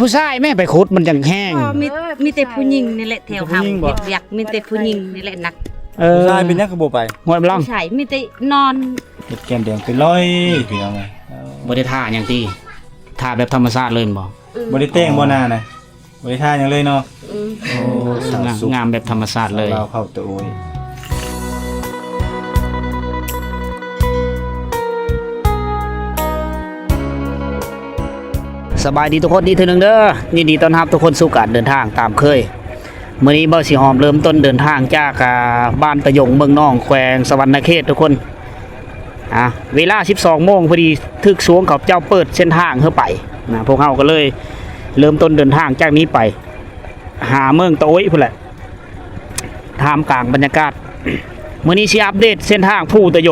ผู้ชายแม่ไปขุดมันจังแห้งมีแต่ผู้หญิงนี่แหละแถวเฮาอยากมีแต่ผู้หญิงนี่แหละนักผู้ชายเป็นนักกระโบไปหัวลำผู้ชายมีแต่นอนเห็ดแกมแดงเป็นร้อยพี่น้องไงบ่ได้ท่าอย่างที่ท่าแบบธรรมชาติเลยบ่บ่ได้แต่งบ่นานะบ่ได้ท่าอย่างเลยเนาะโอ้งามแบบธรรมชาติเลยเราเข้าตัวโอ้ยสบายดีทุกคนดีเทื่อนึงเด้อยินดีต้อนรับทุกคนสู่การเดินทางตามเคยมื้อนี้บ่สิหอมเริ่มต้นเดินทางจากบ้านตะยงเมืองนองแขวงสวรรณเขตทุกคนเวลา 12 โมงพอดีทึกสวงเขาเจ้าเปิดเส้นทางเฮาไปนะพวกเฮาก็เลยเริ่มต้นเดินทางจากนี้ไปหาเมืองโต้ยพุ่นแหละท่ามกลางบรรยากาศมื้อนี้สิอัปเดตเส้นทางผู้ตะย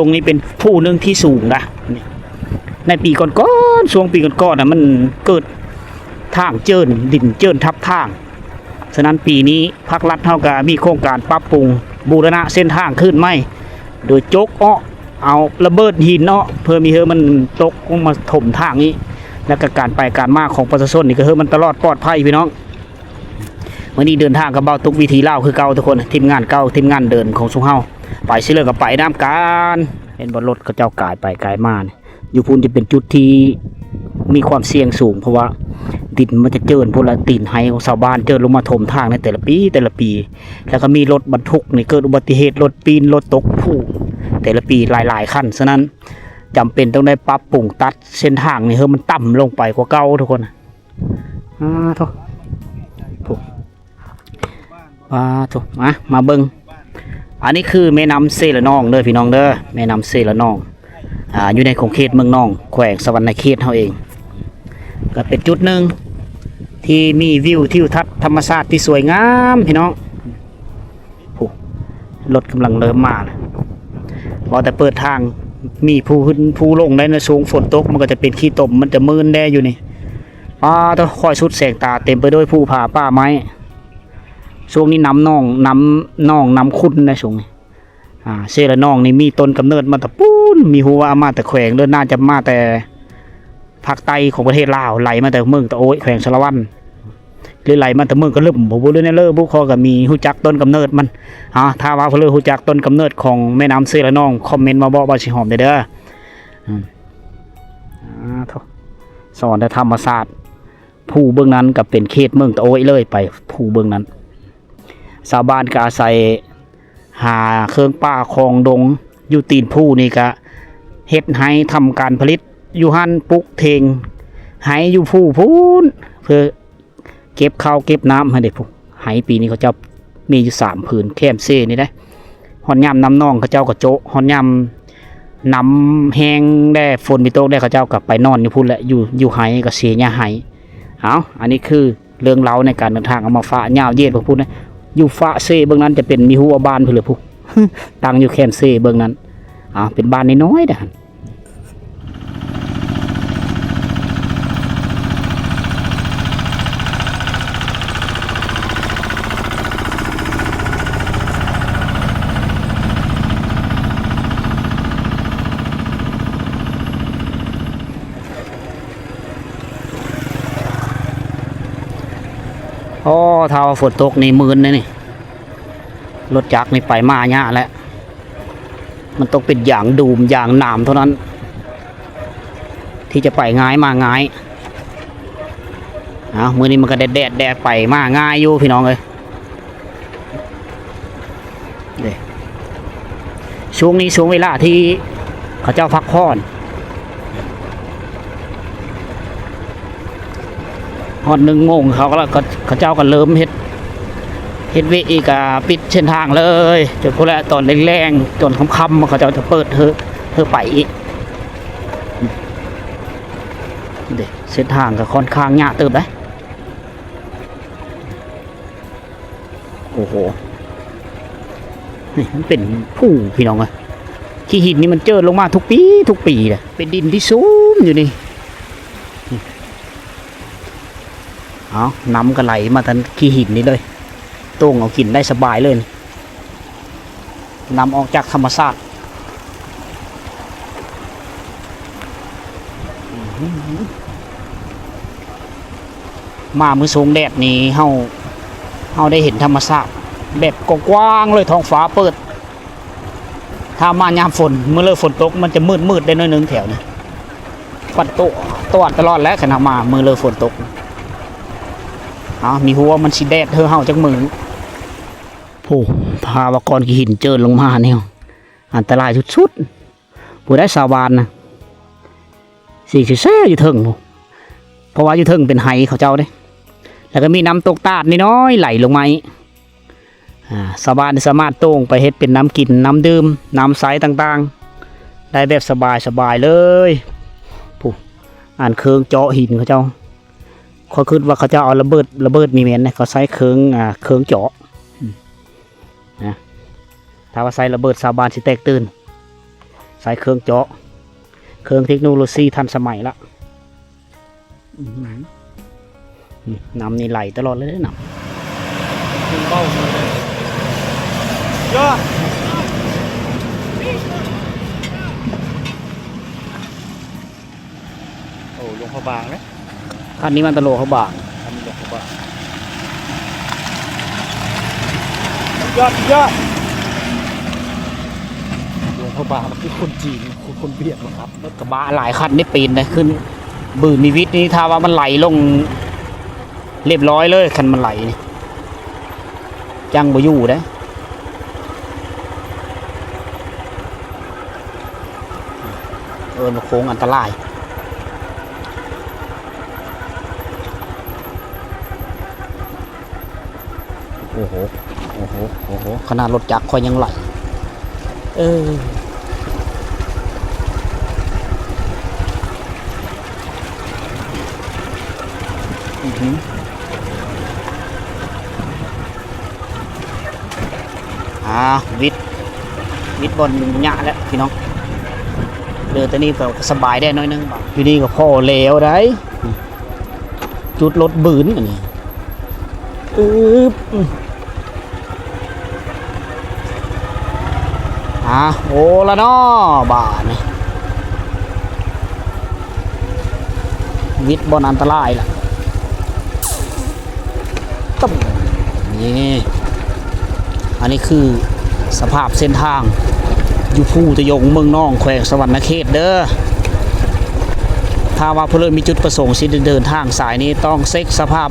งนี่เป็นผู้หนึงที่สูงนะในปีก่อนๆช่วงปีก่อนๆมันเกิดทางเจิ่นดินเจิ่นทับทางฉะนั้นปีนี้ภาครัฐเฮาก็มีโครงการปรับปรุงบูรณะเส้นทางขึ้นใหม่โดยจกเอาระเบิดหินเพื่อมีมันตกลงมาถมทางนี้แล้วก็การไปการมาของประชาชนนี่ก็มันตลอดปลอดภัยพี่น้องวันนี้เดินทางกับเบาตุกวิธีเล่าคือเก่าทุกคนทีมงานเก่าทีมงานเดินของสุเฮาไปสิเลยกับไปน้ำการเห็นบนรถเขาเจ้ากายไปกายมาอยู่พูนจะเป็นจุดที่มีความเสี่ยงสูงเพราะว่าดินมันจะเจิ่นพวกละตีนไฮของชาวบ้านเจิ่นลงมาถมทางในแต่ละปีแล้วก็มีรถบรรทุกนี่เกิดอุบัติเหตุรถปีนรถตกผู้แต่ละปีหลายขั้นฉะนั้นจำเป็นต้องได้ปรับปรุงตัดเส้นทางนี่มันต่ำลงไปกว่าเก่าทุกคนถูกมาเบิ้งอันนี้คือแม่น้ำเซละนองเด้อพี่น้องเด้อแม่น้ำเซละนองอยู่ในของเขตเมืองนองแขวงสวรรณเขตเฮาเองก็เป็นจุดหนึ่งที่มีวิวทิวทัศน์ธรรมชาติที่สวยงามพี่น้องรถกำลังเริ่มมานะพอแต่เปิดทางมีผู้ลงได้ในสูงฝนตกมันก็จะเป็นขี้ตมมันจะมืนแดอยู่นี่ต้องคอยสุดแสงตาเต็มไปด้วยภูผาป่าไม้ช่วงนี้น้ำขุ่นในช่วงนี้เซละนองนี่มีต้นกำเนิดมาแต่ปูนมีหัวมาแต่แขวงเดินน่าจะมาแต่ภาคใต้ของประเทศลาวไหลมาแต่เมืองตะโอยแขวงสารวัตรหรือไหลมาแต่เมืองกระลึบผมเรื่องนี้บุคคลก็มีหูจักต้นกำเนิดมันถ้าว่าเพื่อหูจักต้นกำเนิดของแม่น้ำเซละนองคอมเมนต์มาบอกว่าสิหอมเด้อสอนแต่ธรรมศาสตร์ผู้เบื้องนั้นกับเป็นเขตเมืองตะโอยเลยไปผู้เบื้องนั้นชาวบ้านก็อาศัยหาเครื่องป่าคลองดงอยู่ตีนผู้นี่ก็เฮ็ดให้ทำการผลิตอยู่หันปุกเทงให้อยู่ผู้พูนเพื่อเก็บข้าวเก็บน้ำให้เด็กผู้ให้ปีนี้เขาเจ้ามีอยู่3 ผืนแคมเซ่นี่ได้หอนยำน้ำนองเขาเจ้ากระโจหอนยำน้ำแห้งได้ฝนมีโต๊ะได้เขาเจ้ากับไปนอนอยู่พูนแหละอยู่ไห้กับเสียหญ้าไห้อันนี้คือเรื่องเล่าในการเดินทางเอามาฟ้าเงาเย็ดพวกพูดนะอยู่ฟ้าเซ่เบื้องนั้นจะเป็นมีหัวบ้านเพื่อผู้ตั้งอยู่แคมเซ่เบื้องนั้นเป็นบ้านน้อยๆนะถ้าฝนตกนี่มืนเลยนี่รถจักรนี่ไปมาเนี่ยแหละมันต้องเป็นอย่างดูมอย่างหนามเท่านั้นที่จะไปง่ายมาง่ายมือนี้มันก็แดดไปมาง่ายอยู่พี่น้องเลยช่วงนี้ช่วงเวลาที่เขาเจ้าพักผ่อนหอด1 โมงเขาเจ้าก็เริ่มเฮ็ดเวอีกปิดเส้นทางเลยจนพวกแหละตอนแรงๆจนค่ำๆเขาจะเปิดเธอไปอีกเส้นทางก็ค่อนข้างยากเติบได้โอ้โหนี่มันเป็นผู้พี่น้องอะขี้หินนี่มันเจอลงมาทุกปีเลยเป็นดินที่สูงอยู่นี่น้ำก็ไหลมาทันขี้หินนี่เลยต้งเอากินได้สบายเลยน้ำออกจากธรรมชาติ มามื้อสูงแดดนี่เฮาได้เห็นธรรมชาติแบบกว้างๆเลยท้องฟ้าเปิด ถ้ามายามฝนเมื่อเลิกฝนตกมันจะมืดได้หน้อยนึงแถวนี้ปัดตัวตลอดแล้วขณะมาเมื่อเลิกฝนตกมีหัวมันสิแดดเฮาจักมือโอ้พาวากรกี่หินเจินลงมาเนี่ยอันตรายสุดๆผู้ได้สาบานนะสิแซ่อยู่เทิงเพราะว่าอยู่เทิงเป็นไหเขาเจ้าเด้แล้วก็มีน้ำตกตาดนิดน้อยไหลลงมาสาบานสามารถโต้งไปเฮ็ดเป็นน้ำกินน้ำดื่มน้ำใสต่างๆได้แบบสบายเลยผู้อ่านเครื่องเจาะหินเขาเจ้าเขาคิดว่าเขาจะเอาระเบิดมีเมนนะเขาใช้เครื่องเจาะนะถ้าว่าใช้ระเบิดสาบานสิแตกตื่นใช้เครื่องเจาะเครื่องเทคโนโลยีทันสมัยละน้ำนี่ไหลตลอดเลยน้ำ เบ้าเลยยอดโอ้ลงพบางเลย คันนี้มันตะโลเขาบาง อันนี้ลงพบางยอดลงพบางมันคือคนจีนคนเบียดนะครับ รถกระบะหลายคันได้ปีนนะขึ้นบืนมีวิทย์นี่ถ้าว่ามันไหลลงเรียบร้อยเลยคันมันไหลนี่จังบ่อยู่ได้โค้งอันตรายโอ้โหขนาดรถจักรคอยยังไหลวิทย์บนหยาแล้วพี่น้องเดินตัวนี้ก็สบายได้น้อยนึงอยู่นี่ก็พ่อแล้วได้จุดรถบืนอันนี้โอ้ละน้อบานี่วิทย์บนอันตรายล่ะตึ้มนี่อันนี้คือสภาพเส้นทางอยู่ภูตะยงเมืองน่องแขวงสวรรณเขตเด้อถ้าว่าเพื่อนมีจุดประสงค์สิเดินทางสายนี้ต้องเช็คสภาพ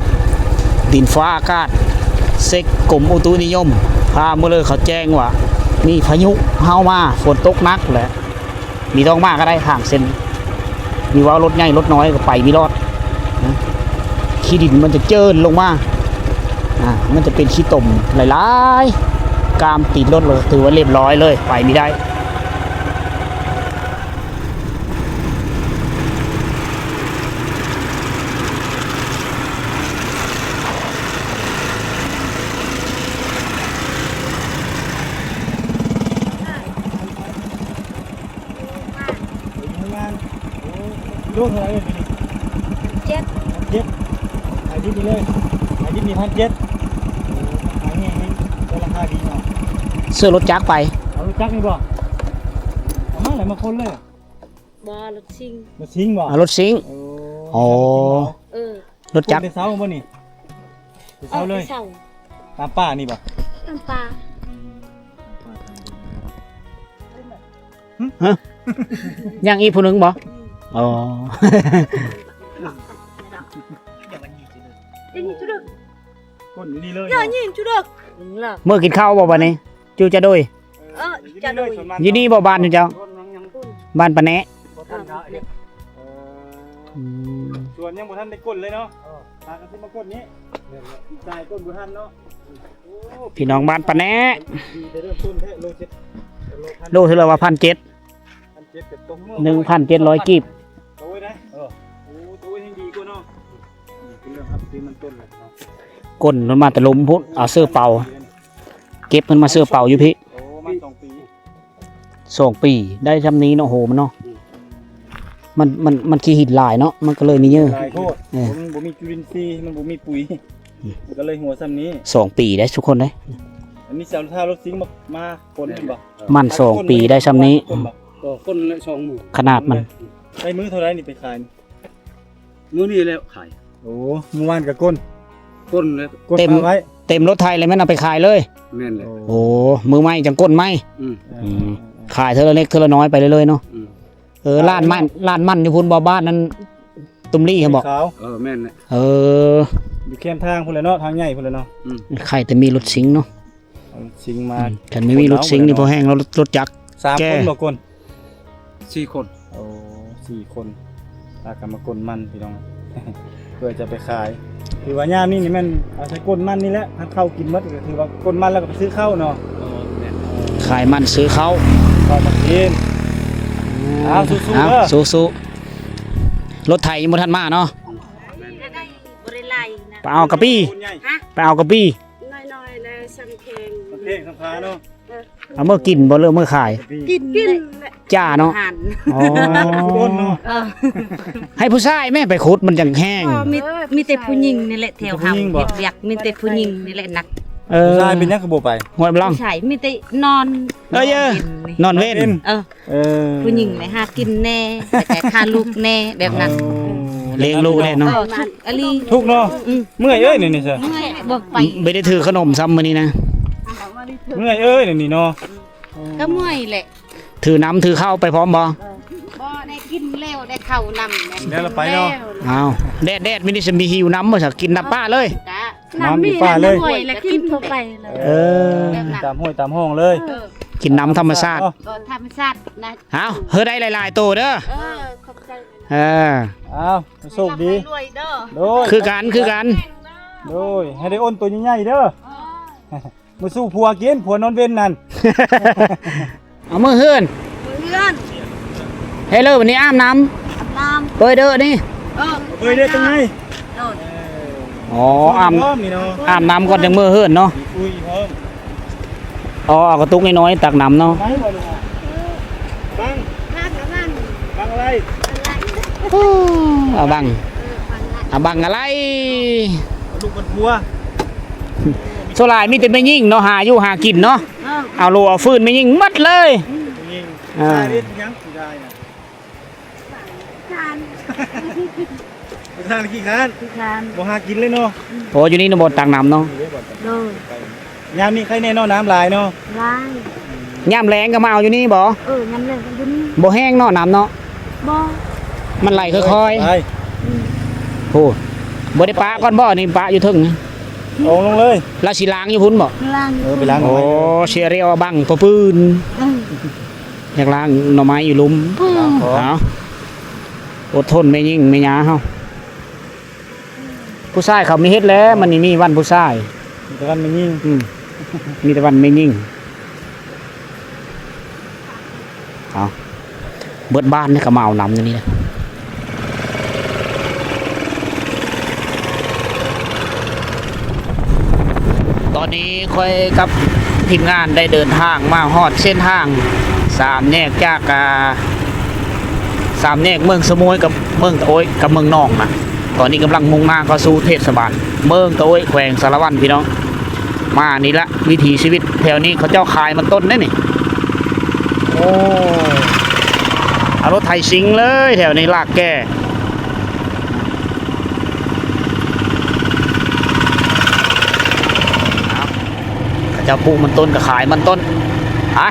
ดินฟ้าอากาศเช็คกรมอุตุนิยมพาเมื่อเลยเขาแจ้งว่ามีพายุเข้ามาฝนตกหนักแหละมีต้องมากก็ได้ทางเส้นมีว่ารถใหญ่รถน้อยก็ไปมีรอดขี้ดินมันจะเจิ่นลงมามันจะเป็นขี้ตมหลายๆกามติดรถเลยถือว่าเรียบร้อยเลยไปไม่ได้ลูกเท่าไหร่เลย7ขายที่นี่เลยขายที่นี่1,700ขายแห้งนี่ก็ราคาดีเนาะ เสื้อรถจักรไป เอารถจักรนี่บ่เอามาไหนมาคนเลยบ่รถซิ่งรถซิงบ่รถซิงรถจักรเสาบ่นี่เสาเลยตามป่านี่บ่ตามป่ายังอีกผู้นึงบ่คนนี่เลยเมื่อกินข้าวบ่บัดนี้จูจะด้วยจะด้วยยี่นี่บ่บ้านอยู่เจ้าบ้านปะแนะส่วนยังบ่ทันได้ก้นเลยเนาะพากันสิมาก้นนี้ใจก้นบ่ทันเนาะพี่น้องบ้านปะแนะเริ่มต้นแค่โลเท่าไหร่ว่า1,700 กีบโอ้ยได้ตัวยังดีกว่าเนาะเป็นเรื่องครับซื้อมันต้นเลยเนาะก้นมันมาแต่ลมพุ่นเอาเสื้อเป่าเก็บมันมาเสื้อเป่าอยู่พี่มา2 ปีได้จำนี้เนาะโหมันเนาะมันขี้หินหลายเนาะมันก็เลยมีเยอะหลายโคตรมันบ่มีจุลินทรีย์มันบ่มีปุ๋ยก็เลยหัวซ้ำนี้2 ปีได้ทุกคนได้อันนี้เสาท่ารถซิงมาคนบ่ มัน2 ปีได้จำนี้คนละ2 มื้อขนาดมันได้มื้อเท่าไรนี่ไปขายมื้อนี้แล้วขาย โอ้เมื่อวานกับก้น ก้นเลย ก้น เต็ม มาไว้ เต็มรถไทยเลยแม่นเอาไปขายเลย แม่นเลย โอ้มือไม้จังก้นไม้ อืม ขายเท่าละเล็กเท่าละน้อยไปเรื่อยๆเนาะ อืม ร้านมันที่พุ่นบ่บ้านนั้นตุ้มลี่เขาบอก ขาว แม่นเลย อยู่เข้มทางพุ่นเลยเนาะทางใหญ่พุ่นเลยเนาะ ใครแต่มีรถสิงห์เนาะ เอาสิงมา ฉันไม่มีรถสิงห์นี่พอแห้งแล้วรถจักร 3 แก้ คนบ่ก้น 4 คน โอ้4 คนพากันมากลมันพี่น้อง เพื่อจะไปขายถือว่ายามนี่แม่นเอาใช้ก้นมันนี่แหละถ้าเข้ากินหมดก็ถือว่าก้นมันแล้วก็ไปซื้อข้าวเนาะ แม่น ขายมันซื้อเขา ข้าวมากิน เอาสู้ๆ เอา เด้อ สู้ๆรถไถยังบ่ทันมาเนาะ ได้บริไลนะ ไปเอากระปี้ คุณใหญ่ ไปเอากระปี้ น้อยๆแล้วสังเกง โอเคสำคัญเนาะ เอาเมื่อกินบ่เริ่มเมื่อขาย กิน จ้าเนาะ หัน อ๋อ ก้นเนาะ ให้ผู้ชายแม่ไปขุดมันจังแห้ง มีแต่ผู้หญิงนี่แหละแถวเฮาเรียกมีแต่ผู้หญิงนี่แหละนัก ผู้ชายเป็นยังกระโบไป หวยบลัง ผู้ชายมีแต่นอน เอ้ยนอนเว้น เออ เออ ผู้หญิงเลยหากินแน่แต่ฆ่าลูกแน่แบบนั้น เลี้ยงลูกแน่เนาะ ทุกอลี ทุกเนาะเมื่อยเอ้ยนี่เสีย บอกไป ไม่ได้ถือขนมซ้ำมื้อนี้นะ เมื่อยเอ้ยนี่เนาะ ก็เมื่อยแหละ ถือน้ำถือข้าวไปพร้อมบ่ บ่ได้กินแล้วได้เข้านำ เดี๋ยวเราไปเนาะ อ้าวแดดไม่ได้จะมีหิวน้ำมาสักกินน้ำป้าเลย น้ำมีฟ้าเลย ห่วยแล้วกินเข้าไปเลย เออ ตามห้วยตามห้องเลย กินน้ำธรรมชาติ ธรรมชาตินะ เอาเฮ้ยได้หลายๆตัวเด้อ ขอบใจ เออ อ้าวโชคดี รวยเด้อ โดย คือกัน โดยให้ได้อ้นตัวใหญ่ๆเด้อมาสู้ผัวกินผัวนอนเว้นนั่น เอามือเฮือน เพื่อน เฮ้ยเลิกวันนี้อาบน้ น้ ำเปิดเด้อนี่ ำ เฮ้ยได้จังไง โดน อ๋ออาบ พร้อมนี่เนาะ อาบน้ำก่อนจังมือเฮือนเนาะ อุ้ยพร้อม อ๋อเอากระตุกน้อยๆตักน้ำเนาะ ไปบ่ลูกบัง ข้างกับมัน บังอะไร เอาบังเอาบังอะไร ลูกบนผัว โซลายมีแต่ไม่ยิ่งเนาะหาอยู่หากินเนาะเอาโลเอาฟืนไม่ยิ่งมัดเลย ยิง อ่า ได้เด็ดยังสิได้น่ะ การ ไปทางขี้คร้าน การ บ่หากินเลยเนาะ โอ้อยู่นี่นบนตักน้ำเนาะ โดน ยามนี้ใครแน่เนาะน้ำลายเนาะ ลาย ย่ำแรงก็มาเอาอยู่นี่บ่ งั้นเลยยุ่น บ่แห้งเนาะน้ำเนาะ บ่ มันไหลค่อย ไป ๆโอ้บ่ได้ปะก่อนบ่นี่ปะอยู่ถึงนี่ เอาลงเลย แล้วสิล้างอยู่พุ่นบ่ ล่าง ไปล้างหน่ โอ้ อย เชียเรียวบังตัวปืนอยากล้างหน่อไม้อยู่ลุมเอาอดทนไม่ยิ่งไม่ยาเฮาผู้ชายเขามีเฮ็ดแล้วมันนี่มีวันผู้ชาย แต่กันมันยิง มีแต่วันไม่ยิ่งเอาเบิดบ้านนี่ก็มาเอาน้ำอยู่นี่นะตอนนี้ค่อยกับทีมงานได้เดินทางมาฮอดเส้นทางสามแยกจากสามแยกเมืองสมุยกับเมืองตะโอยกับเมืองนองนะตอนนี้กำลังมุ่งหน้าเข้าสู่เทศบาลเมืองตะโอยแขวงสารวัตรพี่น้องมานี่ละวิถีชีวิตแถวนี้เขาเจ้าขายมันต้นได้นี่โอ้เอารถไถสิงเลยแถวนี้ลากแก่เจ้าปลูกมันต้นก็ขายมันต้นอ่ะ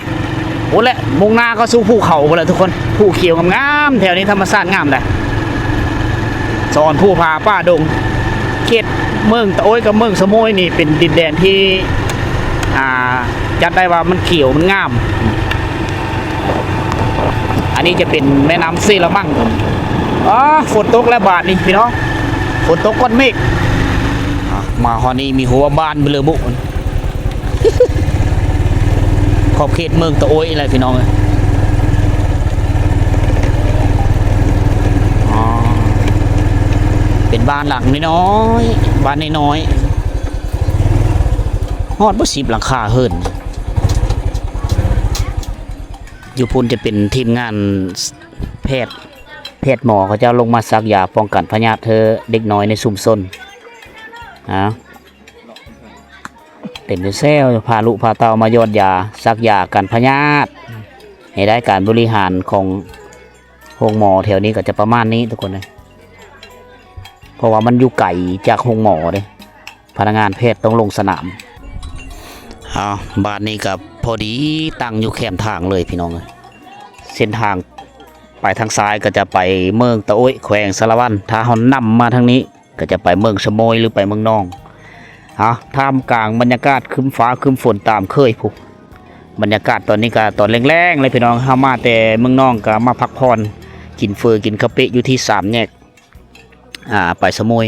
โอ้แหละมุ่งหน้าก็สู้ภูเขาไปเลยทุกคนภูเขียวงามๆแถวนี้ธรรมชาติงามเลยสอนผู้พาป้าดงเขตเมืองตะโอยกับเมืองสมุยนี่เป็นดินแดนที่จัดได้ว่ามันเขียวมันงามอันนี้จะเป็นแม่น้ำซีละมั่งอ๋อฝนตกแล้วบาทนี่พี่น้องฝนตกก้อนเมฆมาฮอนี่มีหัวบ้านเบลอบุขอบเขตเมืองตะโอยอะไรพี่น้องเลยเป็นบ้านหลังน้อยๆบ้านน้อยๆฮอดบ่10หลังคาเฮิรนอยู่พุ่นจะเป็นทีมงานแพทย์หมอเขาจะลงมาซักยาป้องกันพยาธิเธอเด็กน้อยในชุมชนเต็มเซลพาลูกพาเตามายอดยาซักยากันพยาธิให้ได้การบริหารของโรงหมอแถวนี้ก็จะประมาณนี้ทุกคนเลยพอ ราะว่ามันอยู่ไกลจากโรงหมอเด้พนักงานแพทย์ต้องลงสนามบ้านนี้กับพอดีตั้งอยู่แคมทางเลยพี่น้องเอ้ยเส้นทางไปทางซ้ายก็จะไปเมืองตะโอ้ยแขวงสารวันถ้าเฮานำมาทางนี้ก็จะไปเมืองชะโมยหรือไปเมืองนองท่ามกลางบรรยากาศครึ้มฟ้าครึ้มฝนตามเคยพุบรรยากาศตอนนี้ก็ตอนแรงๆเลยพี่น้องเฮามาแต่เมืองนองก็มาพักผ่อนกินเฟอกินกะปิอยู่ที่3แยกไปสะโมย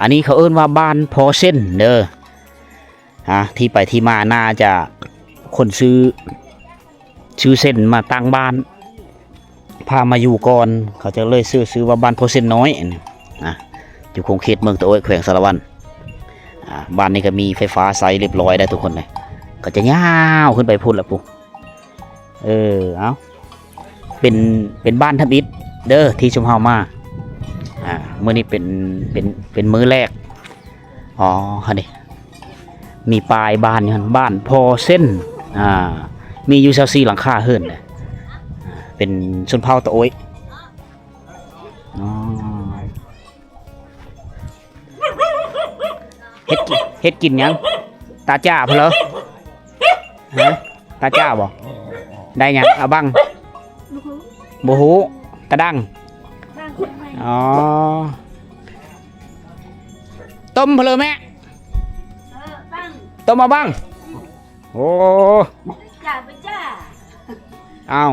อันนี้เขาเอิ้นว่าบ้านพอเส้นเด้อที่ไปที่มาน่าจะคนซื้อเส้นมาตั้งบ้านพามาอยู่ก่อนเขาจะเลยซื้อว่าบ้านพอเส้นน้อยอยู่คงเขตเมืองตะโอ้ยแขวงสารวันบ้านนี้ก็มีไฟฟ้าใช้เรียบร้อยได้ทุกคนเลยก็จะยาวขึ้นไปพุ่นละปุ๊เอาเป็นบ้านทับอิฐเด้อที่ชุมเฮามามื้อนี้เป็นมื้อแรกค่ะนี่มีปลายบ้านอยู่หั่นบ้านพอเส้นมีอยู่24หลังคาเฮือนน่ะเป็นชนเผ่าตะโอ้ยเฮ็ดกินยังตาจ้าเพนเหรอตาจ้าบ่ได้ยังเอาบังบ่ฮู้กระดังต้มเพลอแม่ต้มมาบังโอ้เอา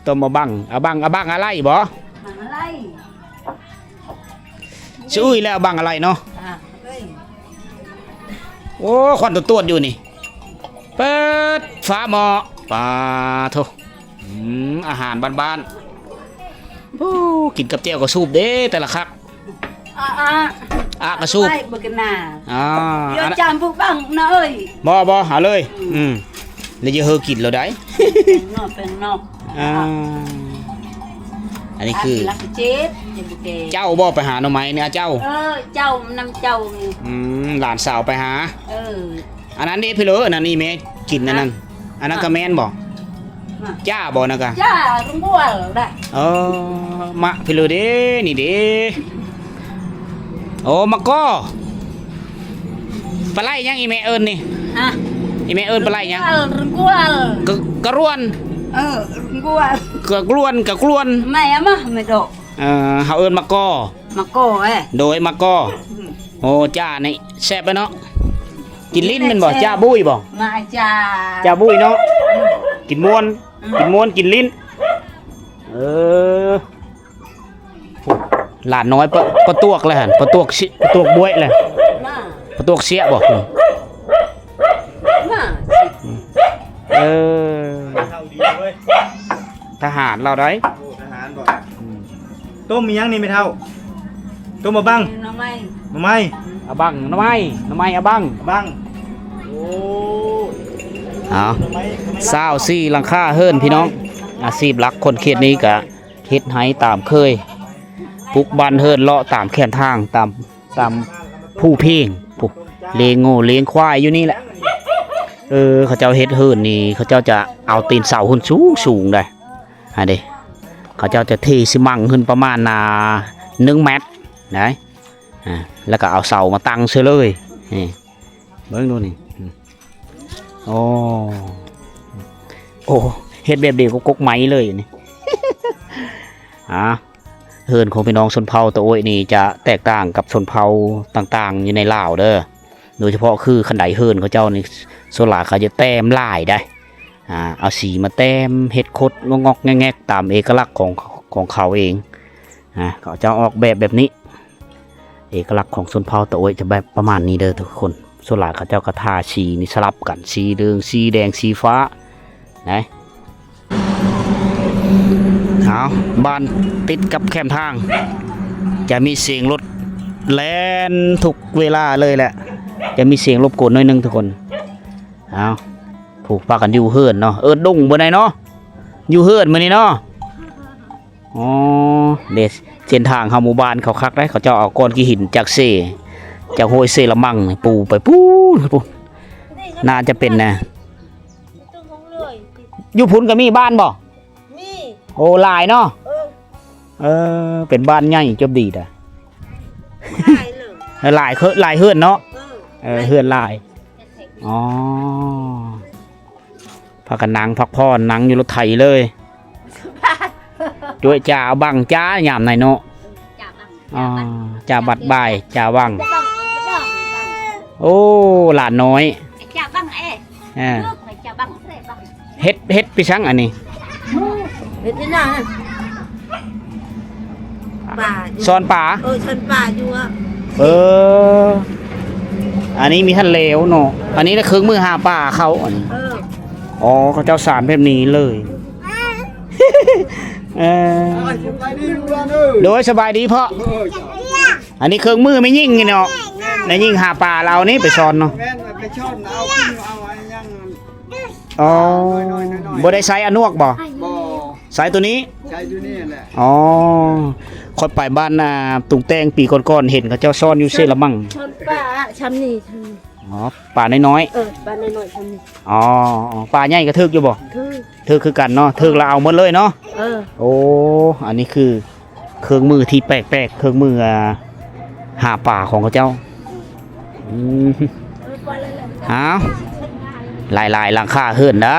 ต้มมาบังเอาบังอะไรบ่ชื่อแล้วบังอะไรเนาะโอ้ควันตัวอยู่นี่เปิดฟ้าหม้อปลาโถอาหารบ้านๆกินกับเจียวกับซูปเด้แต่ละคักกระซูปไปกันน่ะเดี๋ยวจามพวกบังนะเอ้ยบ่หาเลยแล้วจะเฮอกินเราได้เป็นนอกอันนี้คือเจ้าบ่ไปหาหน่อไม้เนี่ยเจ้าเจ้านำเจ้าหลานสาวไปหาอันนั้นนี่พี่เหลืออันนั้นนี่แม่กินอันนั้นก็แม่นบ่จ้าบ่นะกะจ้าลุงบัวได้มะพี่เหลือเด้นี่เด้โอ้มะก้อปลาไหลยังอีแม่เอิญนี่อีแม่เอิญปลาไหลยังลุงบัวกระรวนลุงบัวกระกลวนไม่ไม่โดเฮาเอิญมะก้อโดยมะก้อโอ้จ้านี่แซ่บไปเนาะกินลิ้นมันบ่จ้าบุ้ยบ่มาจ้าบุ้ยเนาะกินม้วนกินลิ้นหลานน้อยปะตวกเลยหั่นปะตวกบ้วยเลยปะตวกเสียบ่ทหารเราได้ทหารบ่ต้มมียังนี่ไม่เท่าต้มมาบังน้ำไม้เอาบังน้ำไม้เอาบังโอ้24หลังคาเฮิรนพี่น้องอาชีพหลักคนเขตนี้ก็เฮ็ดให้ตามเคยปลูกบ้านเฮิรนเลาะตามแคมทางตามผู้เพ่งพวกเลี้ยงโง่เลี้ยงควายอยู่นี่แหละเขาเจ้าเฮ็ดเฮิรนนี่เขาเจ้าจะเอาตีนเสาขึ้นสูงได้เด้เขาเจ้าจะเทซีมังขึ้นประมาณ1 เมตรได้แล้วก็เอาเสามาตั้งเฉยเลยนี่เบิ่งดูนี่โอ้เฮ็ดแบบเดียวก็กกไม้เลยนี่เฮิรนของพี่น้องชนเผ่าตะโอ้ยนี่จะแตกต่างกับชนเผ่าต่างๆอยู่ในลาวเด้อโดยเฉพาะคือขันไดเฮิรนเขาเจ้านี่ส่วนหลายเขาจะแต้มลายได้เอาสีมาแต้มเฮ็ดคดงอกแงกตามเอกลักษณ์ของเขาเองเขาจะออกแบบนี้เอกลักษณ์ของชนเผ่าตะโอ้ยจะแบบประมาณนี้เด้อทุกคนส่วนหลายเขาเจ้ากระทาสีนี่สลับกันสีเหลืองสีแดงสีฟ้านะบ้านติดกับแคมทางจะมีเสียงรถแล่นทุกเวลาเลยแหละจะมีเสียงรบกวนหน่อยนึงทุกคนผูกปากกันอยู่เฮือนเนาะดงบนไหนเนาะอยู่เฮือนมื้อนี้เนาะเด็ดเส้นทางเข้าหมู่บ้านเขาคักได้เขาเจ้าเอาก้อนขี้หินจากห้วยเซละมังปูไปปูน่าจะเป็นนะอยู่พุ่นก็มีบ้านบ่โอ้หลายเนาะเป็นบ้านใหญ่จบดีด่ะ หลายเลย หลายหลายเฮือนเนาะเฮือนหลายอ๋อพากันนั่งพักผ่อนนั่งอยู่รถไถเลยด้วยจ่าบังจ้ายามไหนเนาะอ๋อจ่าบัดบ่ายจ่าวังโอ้หลานน้อย จ่าบังจ่าบัง เฮ็ดไปชังอันนี้ เฮ็ดที่นั่นป่า ซอนป่า ฉันป่าอยู่อ่ะ อันนี้มีท่านเลวเนาะอันนี้นะเครื่องมือหาป่าเขาอันนี้อ๋อเขาเจ้าสารแบบนี้เลยโดยสบายดีเพราะอันนี้เครื่องมือไม่ยิ่งไงเนาะแล้วยิ่งหาป่าเรานี่ไปซอนเนาะ แม่นไปชอบเอาขึ้นเอาอะไรยัง อ๋อบ่ได้ใช้อนวกบ่ บ่ ใช้ตัวนี้ ใช้อยู่นี่แหละ อ๋อคนไปบ้านตุงแตงปีก่อนๆเห็นเขาเจ้าซ่อนอยู่เซละมั่ง ฉันป่าฉันนี่ อ๋อป่าน้อย ป่าน้อยฉันนี่ ๆอ๋อป่าใหญ่ก็ทึกอยู่บ่ คือ ทึกคือกันเนาะทึกเราเอาหมดเลยเนาะโอ้อันนี้คือเครื่องมือที่แปลกๆเครื่องมือหาป่าของเขาเจ้าเอาหลายๆหลังคาเฮือนได้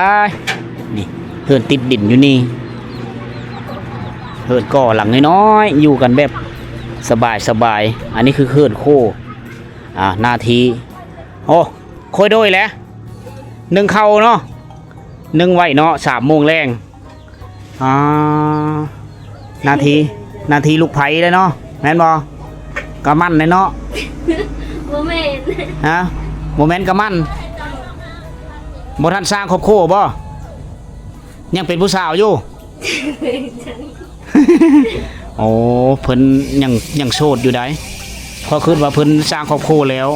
นี่เฮือนติดดินอยู่นี่เฮือนก่อหลังน้อยๆอยู่กันแบบสบายอันนี้คือเฮือนโคหน้าทีโอ้ค่อยโดยแหละนึ่งเข้าเนาะนึ่งไว้เนาะ3 โมงแรงนาทีลูกไผ่เลยเนาะแม่นบ่กะมั่นเลยเนาะโมเมนต์ฮะโมเมนต์กะมั่นบ่ทันสร้างครอบครัวบ่ยังเป็นผู้สาวอยู่ โอ้เพิ่นยังโสดอยู่ได้พอคิดว่าเพิ่นสร้างครอบครัวแล้ว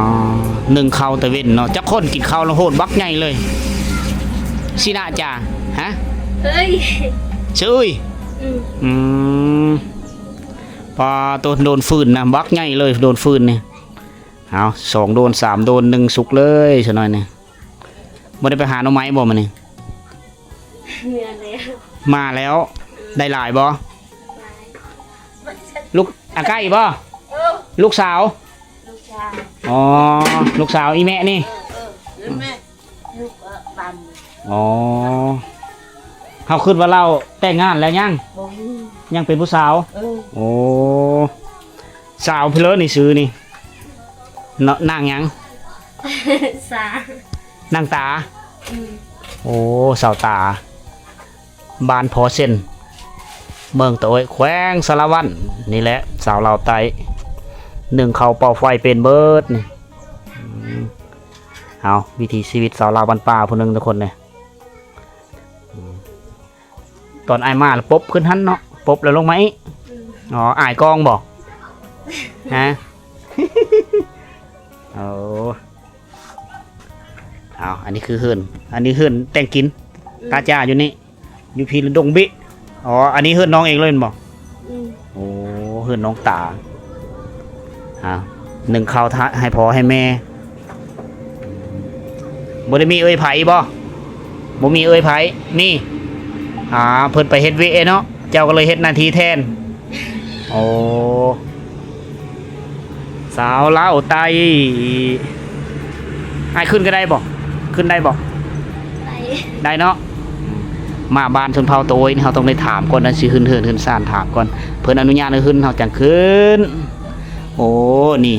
1ข้าวตะเว้นเนาะจักคนกินข้าวแล้วโหดบักใหญ่เลยสินะจ้าฮะเฮ้ยชื่อพอตัวโดนฟืนนะบักใหญ่เลยโดนฟืนเนี่ยเอา2 โดน 3 โดน 1 สุกเลยซะหน่อยเนี่ยบ่ได้ไปหาหน่อไม้บ่มานี่มาแล้วได้หลายบ่ลูกอาใกล้บ่ลูกสาวอ๋อลูกสาวอีแม่นี่อ๋อเขาคิดว่าเราแต่งงานแล้วยังเป็นผู้สาวโอ้สาวเพลินนี่ซื้อนี่นางยังนางตาโอ้สาวตาบ้านพอเส้นเมืองตะโอยแขวงสารวัตรนี่แหละสาวเราไต1เขาเป่าไฟเป็นเบิดนี่เอาวิถีชีวิตสาวลาวบ้านป่าผู้นึงทุกคนเลยตอนอายมาแล้วปบขึ้นหันเนาะปบแล้วลงไหมอ๋ออายกองบอกฮะเอาอันนี้คือเฮือนอันนี้เฮือนแต่งกินตาจ่าอยู่นี่อยู่พีดงบิอ๋ออันนี้เฮือนน้องเองเลยบอกโอ้เฮือนน้องตา1ข้าวให้พ่อให้แม่บ่ได้มีเอ้ยไผบ่มีเอ้ยไผมีเพิ่นไปเฮ็ดเวเนาะเจ้าก็เลยเฮ็ดหน้าที่แทนโอ้สาวลาวไตให้ขึ้นก็ได้บ่ขึ้นได้บ่ได้เนาะมาบ้านชนเผ่าโตยเฮาต้องได้ถามก่อนนะสิขึ้นซ่านถามก่อนเพิ่นอนุญาตให้ขึ้นเฮาจังขึ้นโอ้นี่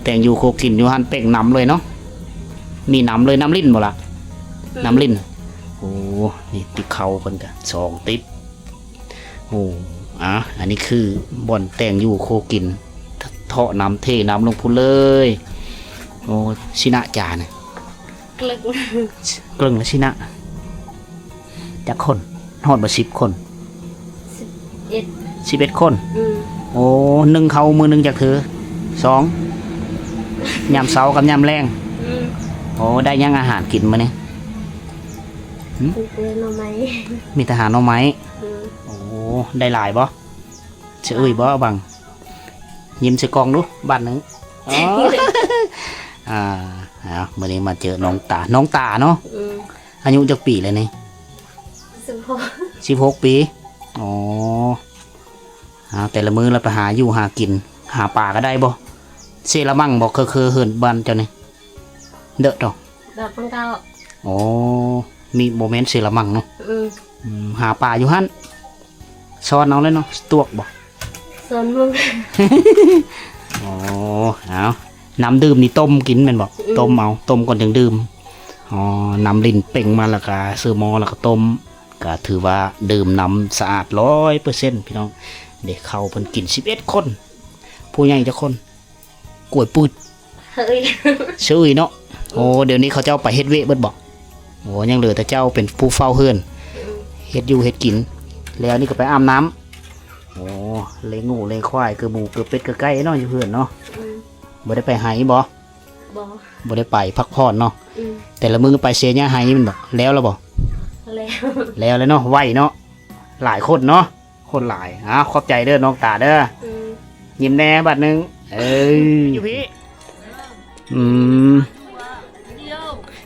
แต่งอยู่โคกินอยู่หั่นเป่งน้ำเลยเนาะมีน้ำเลยน้ำลิ้นบ่ล่ะน้ำลิ้นโอ้นี่ติดเข่าเพิ่นกัน2 ติดโอ้อันนี้คือบ่อนแต่งอยู่โคกินเทาะน้ำเทน้ำลงพูเลยโอ้ชินะจาเนี่ยกลึงแล้วชินะจักคนฮอดบ่10 คน11 คนโอ้1เขามือ1จากเธอ2ยามเช้ากับยามแรงโอ้ได้ยังอาหารกินมาเนี่ยมีทหารเอาไหมโอ้ได้หลายบ่เชื่อบ่บังยิ้มใส่กองดูบ้านนึงมื่อนี้มาเจอน้องตาเนาะอายุจักปีเลยนี่16 ปีอ๋อ แต่ละมื้อเราไปหาอยู่หากินหาป่าก็ได้บ่เซละมั่งบ่คือเหินบ้านเจ้านี่เด้อดอก ดอกเพิ่งเก้า อ๋อมีโมเมนต์เซละมั่งเนาะ อืม หาป่าอยู่หั่นซ้อนเอาเลยเนาะตวกบ่ ส่วนมึง อ๋อเอาน้ำดื่มนี่ต้มกินแม่นบ่ต้มเอาต้มก่อนถึงดื่มอ๋อน้ำลิ้นเป่งมาแล้วก็ซื้อหม้อแล้วก็ต้มก็ถือว่าดื่มน้ำสะอาด 100%พี่น้องเด็กเข้าเพิ่นกิน11คนผู้ใหญ่จักคนกล้วยปืด เฮ้ย ชื่อเนาะโอ้เดี๋ยวนี้เขาเจ้าไปเฮ็ดเวะเบิดบ่โอ้ยังเหลือแต่เจ้าเป็นผู้เฝ้าเฮือนเฮ็ดอยู่เฮ็ดกินแล้วนี่ก็ไปอาบน้ำโอ้เลี้ยงงูเลี้ยงควายคือหมูคือเป็ดคือไก่เนาะอยู่เฮือนเนาะบ่ได้ไปไห้บ่ บ่ บ่ได้ไปพักผ่อนเนาะ อืม แต่ละมื้อไปเสียหญ้าไห้มันบ่แล้วบ่ แล้ว แล้วเนาะไวเนาะหลายคนเนาะคนหลายขอบใจเด้อน้องตาเด้อ อืม ยิ้มแน่บัดหนึงอยู่พี่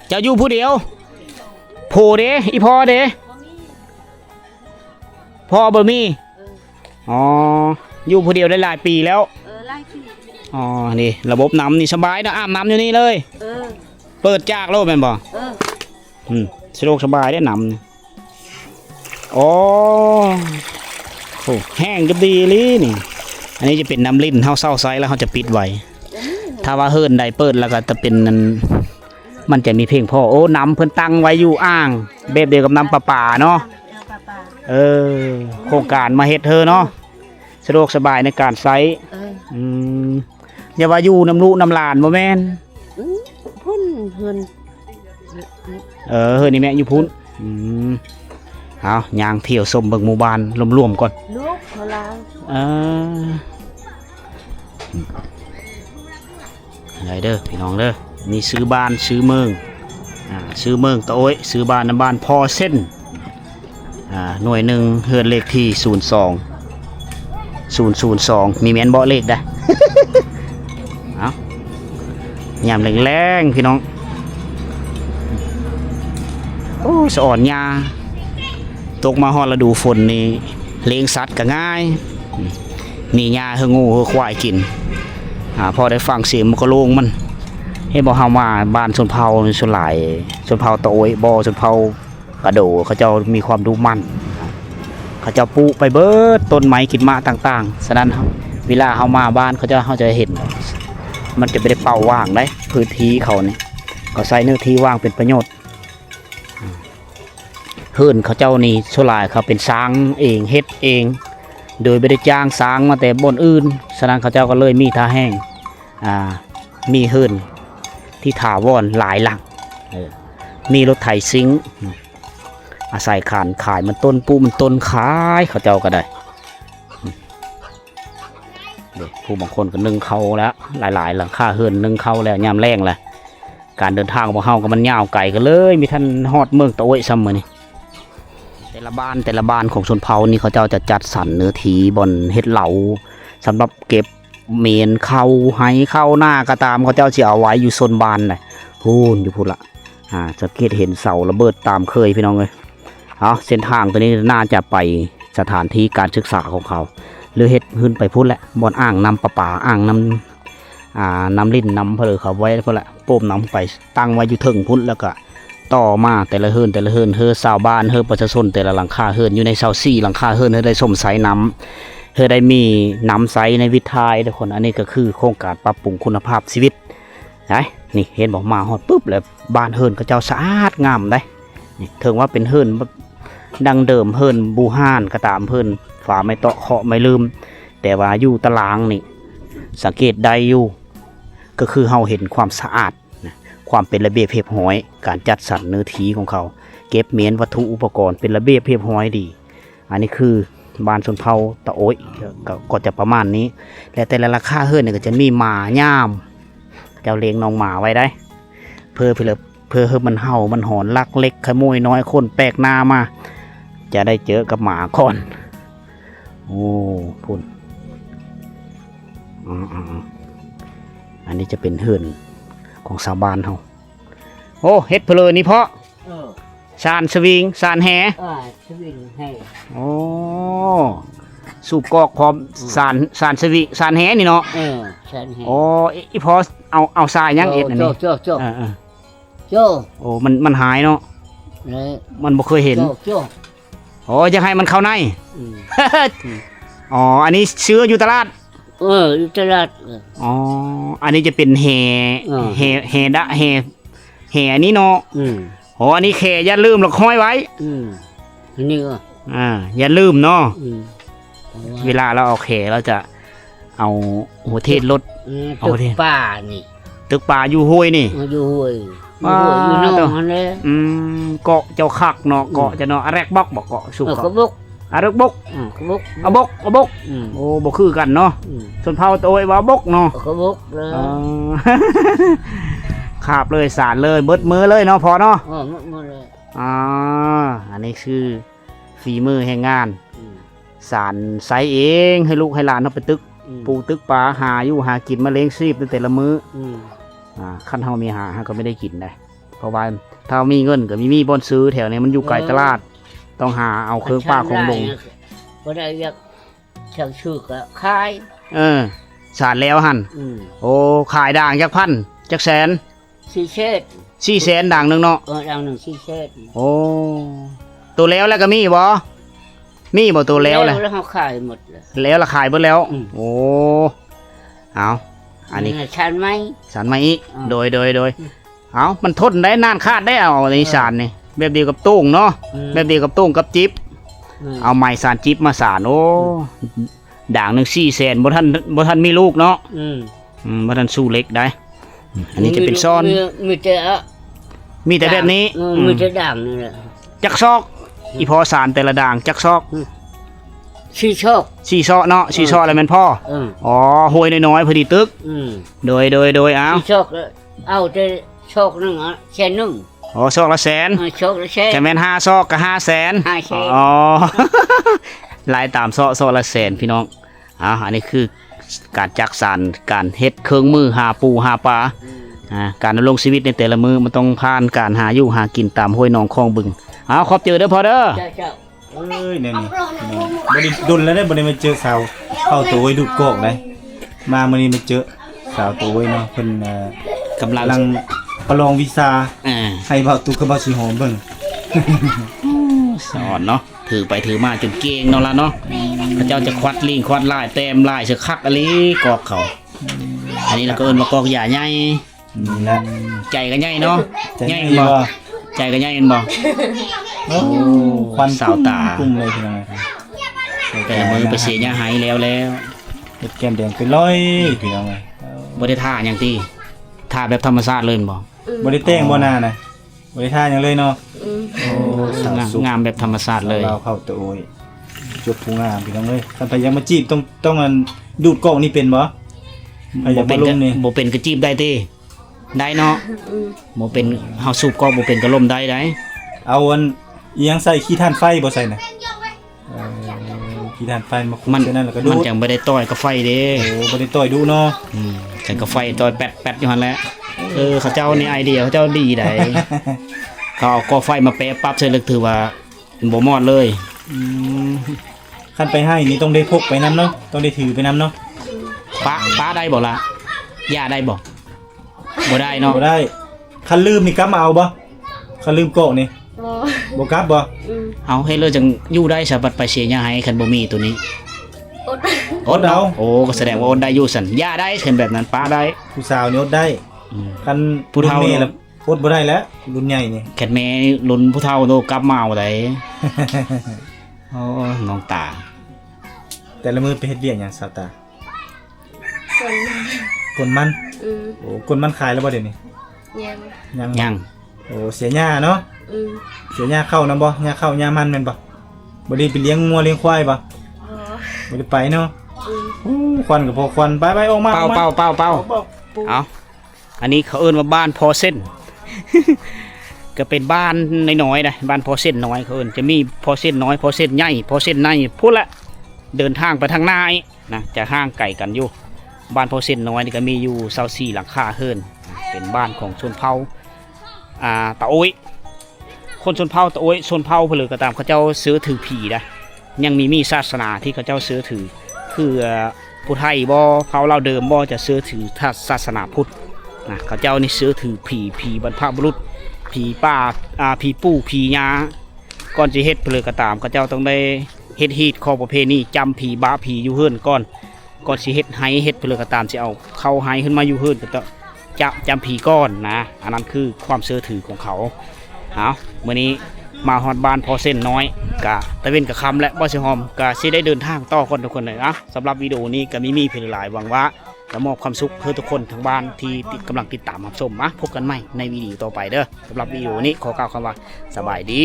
เจ้าอยู่ผู้เดียวโพเด้อีพ่อเด้พ่อบ่มีอ๋ออยู่ผู้เดียวได้หลายปีแล้ว ไล่ขี้ อ๋อนี่ระบบน้ำนี่สบายนะอาบน้ำอยู่นี่เลย เปิดจากโลกแม่นบ่สะดวกสบายได้น้ำนี่อ๋อโอ้แห้งก็ดีเลยนี่อันนี้จะเป็นน้ำลิ้นเฮาเศร้าไซแล้วเฮาจะปิดไว้ถ้าว่าเฮิรนใดเปิดแล้วก็จะเป็นนั้นมันจะมีเพลงพ่อโอ้น้ำเพิ่นตั้งไว้อยู่อ่างแบบเดียวกับน้ำประปาเนาะโครงการมาเฮ็ดเธอเนาะสะดวกสบายในการใช้อย่าว่าอยู่น้ำลูกน้ำหลานบ่แม่น พุ่นเฮือน เฮ้ยนี่แม่อยู่พุ่นเอาย่างเที่ยวชมเบิ่งหมู่บ้านรวมๆก่อน ลูกเขาลาว อะไรเด้อพี่น้องเด้อนี่ซื้อบ้านซื้อเมืองซื้อเมืองตะโอ้ยซื้อบ้านน้ำบ้านพอเส้นหน่วยหนึ่งเฮือนเลขที่02002มีแม่นเบาะเลขได้ เอายามแรงๆพี่น้องโอ้สะอ่อนยาตกมาฮอดฤดูฝนนี่เลี้ยงสัตว์ก็ง่ายนี่ยาเฮงูเฮควายกินพอได้ฟังเสียงมันก็โล่งมันให้บอกเฮามาบ้านชนเผ่าชนหลายชนเผ่าตะโอยบ่ชนเผ่ากระโดเขาเจ้ามีความดูมั่นเขาเจ้าปลูกไปเบิดต้นไม้กินมาต่างๆฉะนั้นเวลาเฮามาบ้านเขาจะเห็นมันจะไม่ได้เป่าว่างได้พื้นที่เขาเนี่ยก็ใช้เนื้อที่ว่างเป็นประโยชน์เฮือนเขาเจ้านี่ชนหลายเขาเป็นสร้างเองเฮ็ดเองโดยไม่ได้จ้างสร้างมาแต่บนอื่นฉะนั้นเขาเจ้าก็เลยมีท่าแห้งมีเฮือนที่ถาวรหลายหลังมีรถไถซิงค์อาศัยขายมันต้นปูมันต้นขายเขาเจ้าก็ได้ผู้บางคนก็นึ่งเข้าแล้วหลายๆหลังคาเฮือนนึ่งเข้าแล้วยามแรงแหละการเดินทางของเฮาก็มันยาวไกลก็เลยมีท่านฮอดเมืองตะโอยซ้ำมื้อนี้แต่ละบ้านของชนเผ่านี่เขาเจ้าจะจัดสรรเนื้อที่บนเฮ็ดเหลาสำหรับเก็บเมนเข้าไห้เข้าหน้าก็ตามเขาเจ้าสิเอาไว้อยู่โซนบ้านน่ะพูนอยู่พุ่นละสังเกตเห็นเสาระเบิดตามเคยพี่น้องเลยเส้นทางตัวนี้น่าจะไปสถานที่การศึกษาของเขาหรือเฮ็ดขึ้นไปพุ่นแหละบนอ่างน้ำประปาอ่างน้ำลิ้นน้ำเพลเขาไว้พุ่นแหละโป่มน้ำไปตั้งไว้อยู่ถึงพุ่นแล้วก็ต่อมาแต่ละเฮือนเฮือชาวบ้านเฮือประชาชนแต่ละหลังคาเฮือนอยู่ในเสา4หลังคาเฮือนเฮือได้สมใสน้ำเธอได้มีน้ำใสในวิทายทุกคนอันนี้ก็คือโครงการปรับปรุงคุณภาพชีวิตได้นี่เห็นบอกมาฮอดปุ๊บแล้วบ้านเฮิรนก็เจ้าสะอาดงามได้นี่ถึงว่าเป็นเฮิรนดังเดิมเฮิรนบูฮานก็ตามเฮิรนฝาไม่เตาะเคาะไม่ลืมแต่ว่าอยู่ตารางนี่สังเกตได้อยู่ก็คือเฮาเห็นความสะอาดความเป็นระเบียบเรียบร้อยการจัดสรรเนื้อที่ของเขาเก็บเมียนวัตถุอุปกรณ์เป็นระเบียบเรียบร้อยดีอันนี้คือบ้านชนเผ่าตะโอยก็จะประมาณนี้แต่ละราคาเฮือนเนี่ยก็จะมีหมาย่ามเจ้าเลี้ยงน้องหมาไว้ได้เพื่อมันเห่ามันหอนลักเล็กขโมยน้อยคนแปลกหน้ามาจะได้เจอกับหมาก่อนโอ้พุ่นอันนี้จะเป็นเฮือนของชาวบ้านเขาโอ้เฮ็ดเพลนี่เพาะซานสวิงซานแฮ สวิงให้ โอ้ สูบกอกพร้อมสารสวิสารแหนี่เนาะ ใช่ให้ โอ้อีพอเอาทรายยังเอ็ดอันนี้ โจ้ เออ โจ้ ๆโอ้มันหายเนาะ เลย มันบ่เคยเห็น โจ้ โอ้จะให้มันเข้าใน อืม อ๋ออันนี้ซื้ออยู่ตลาด อยู่ตลาด อ๋ออันนี้จะเป็นแห่ แห่อันนี้เนาะ โอ้อันนี้แค่อย่าลืมหรอกห้อยไว้ อันนี้ก็ อย่าลืมเนาะ อืม เวลาเราเอาแข่เราจะเอาหัวเทศรถ เอา ตึก ดิ ป่านี่ ตึกป่าอยู่ห้วยนี่ มาอยู่ห้วย ว้า อยู่นอกนั่นแหละ เกาะเจ้าคักเนาะเกาะจะเนาะอะแรกบกบอกเกาะสุก กระ เกาะ บุก อะแรกบก กระบุก อะบกโอ้บ่คือกันเนาะส่วนเผาตัวไอ้ว่าบกเนาะ กระบุกเลย อ๋อ ขาบเลยสารเลยเบิดมือเลยเนาะพอเนาะ หมดเลย อ๋ออันนี้คือฝีมือแห่งงาน สารไซเองให้ลูกให้หลานเอาไปตึกปูตึกปลาหาอยู่หากินมาเลี้ยงชีพตั้งแต่ละมื้อขั้นเฮามีหาก็ไม่ได้กินได้เพราะว่าถ้ามีเงินก็มีบ่อนซื้อแถวนี้มันอยู่ไกลตลาด ต้องหาเอาเครื่องป้าของลง ก็ได้อยากช่างชื่อก็ขาย สารแล้วหั่นโอ้ขายด่างจักพันจักแสน สี่เชด 400,000ด่างหนึงเนาะ ดังหนึ่งสี่เชด โอ้ตัวแล้วก็มีบ่ตัวแล้วแหละ แล้วเขาขายหมดเลย แล้วราคายเบิดแล้วโอ้เอาอันนี้ ชันไหม สารมาอีกโดยเอามันทนได้นานคาดได้เอาในสารนี่แบบเดียวกับตุ้งเนาะแบบเดียวกับตุ้งกับจิ๊บเอาไม้สารจิ๊บมาสารโอ้ด่างหนึ่ง400,000บ่ทันมีลูกเนาะบ่ทันสู้เล็กได้อันนี้จะเป็นซ่อน มีแต่ แบบนี้ มีแต่ด่างนี่แหละ จักซอกอีพอสารแต่ละด่างจักซอก สี่โชค 4ซอกเนาะ4ซอกอะไรแม่นพ่ออ๋อห้วยน้อยๆพอดีตึกโดยเอา สี่โชคเอาแต่โชคนึงแค่นึง อ๋อซอกละแสน โชคละแค่ แต่แม่น5ซอกก็500,000 500,000 อ๋อ ลายตามซอละแสนพี่น้องอันนี้คือการจักสารการเฮ็ดเครื่องมือหาปูหาปลาการดำรงชีวิตในแต่ละมือมันต้องผ่านการหาอยู่หากินตามห้วยหนองคลองบึงขอบเจอเด้อพอเด้อ เจ้า เอ้ยเนี่ยนี่บ่ได้ดุลแล้วได้บ่ได้มาเจอสาวเข้าตัวไว้ดูดกอกได้มามื้อนี้มาเจอสาวตัวไว้เนาะเพิ่นกำลัง ประลองวีซ่า อ่า ให้เบาตุกกับเบาสีหอมเบิ่ง สอนเนาะถือไปถือมาจนเก่งเนาะล่ะเนาะพระเจ้าจะควัดลิงควัดลายแต้มลายเสือคักอะไรกอกเขาอันนี้เราก็เอิ้นว่ากอกหญ้าใหญ่ นี่แหละ ใจก็ใหญ่เนาะใหญ่บ่ใจก็ใหญ่บ่ โอ้ควัน สาวตา กุ้มเลยพี่น้อง แต่ละมือไปเสียหญ้าหายแล้ว เฮ็ดแก้มแดงเป็นร้อยพี่น้อง บ่ได้ท่าหยังติท่าแบบธรรมชาติเลยบ่ บ่ได้แต่งบ่หน้านะบ่ได้ท่าหยังเลยเนาะโอ้สาวสุข งามแบบธรรมชาติเลย เราเข้าตัวโอ้ยจบผู้งามพี่น้องเอ้ยคันไปยังมาจีบต้องอันดูดกอกนี่เป็นบ่ไปยังมาลงนี่ บ่เป็นกระจีบได้ติได้เนาะบ่เป็นเฮาสูบก็บ่เป็นกระลมได้ เอาอันอีหยังใส่ขี้ท่านไฟบ่ใส่น่ะขี้ท่านไฟมาคุม มัน เท่านั้นแล้วก็ดู มัน ด จังบ่ได้ต่อยกับไฟเด้ โอ้บ่ได้ต่อยดูเนาะ จังกับไฟต่อยแป๊ดๆอยู่หั่นแหละเขาเจ้านี่ไอเดียเขาเจ้าดีได้ เขาเอาก่อไฟมาแปะปั๊บเสร็จแล้วถือว่าบ่มอดเลย คันไปให้นี่ต้องได้พกไปนํเนาะต้องได้ถือไปนํเนาะ ป้าได้บ่ล่ะย่าได้บ่บ่ได้เนาะ บ่ได้คันลืมนี่กลับมาเอาบ่คันลืมกอกนี่บ่กลับบ่ เอาให้เลยจังอยู่ได้สะบัดไปเสียหญ้าให้คันบ่มีตัวนี้อดเอาโอ้ก็แสดงว่าอดได้อยู่สั่นย่าได้เห็นแบบนั้นป้าได้ ผู้สาวนี่อดได้คัน ผู้เฒ่า รุ่นแม่แล้วอดบ่ได้แล้วรุ่นใหญ่นี่ แคทแม่ลุ้นผู้เฒ่าโตกลับมาเอาได้โอ้น้องตา แต่ละมื้อไปเฮ็ดเวียกหยังสาวตา กลมันโอ้กลมันขายแล้วบ่เดี๋ยวนี้ยัง ยัง โอ้เสียหญ้าเนาะเสียหญ้าเข้านํบ่หญ้าเข้าหญ้ามันแม่นบ่บ่ได้ไปเลี้ยงงัวเลี้ยงควายบ่บ่ได้ไปเนาะควันก็พอควันไปออกมา เป้าเอาอันนี้เขาเอิ้นว่าบ้านพอเส้น ก็เป็นบ้านน้อยๆนะบ้านพอเส้นน้อยเขาเอิ้นจะมีพอเส้นน้อยพอเส้นใหญ่พอเส้นในพูดละเดินทางไปทางหน้าอีกนะจะห่างไกลกันอยู่บ้านพอเส้นน้อยนี่ก็มีอยู่24หลังคาเฮือนเป็นบ้านของชนเผ่าตะโอ้ยคนชนเผ่าตะโอ้ยชนเผ่าเพิ่นเลยก็ตามเขาเจ้าซื้อถือผีนะ ยังมีศาสนาที่เขาเจ้าเชื่อถือคือผู้ไทยบ่เผาเราเดิมบ่จะเชื่อถือศาสนาพุทธนะเขาเจ้านี่เชื่อถือผีบรรพบุรุษผีป้าผีปู่ผียาก่อนจะเฮ็ดเพลก็ตามเขาเจ้าต้องได้เฮ็ดฮีดข้อประเพณีจำผีบ้าผีอยู่เฮือนก่อนสิเฮ็ดไห้เฮ็ดเพลก็ตามสิเอาเข้าไห้ขึ้นมาอยู่เฮือนก็ต้องจำผีก้อนนะอันนั้นคือความเชื่อถือของเขาเอามื้อนี้มาฮอดบ้านพอเส้นน้อยกะตะเวนกะคำและบ่สิหอมกะสิได้เดินทางต่อคนทุกคนเลยนะสำหรับวิดีโอนี้ก็มีเพียงหลายหวังว่าจะมอบความสุขให้ทุกคนทั้งบ้านที่กำลังติดตามรับชมนะพบกันใหม่ในวิดีโอต่อไปเด้อสำหรับวิดีโอนี้ขอกล่าวคำว่าสบายดี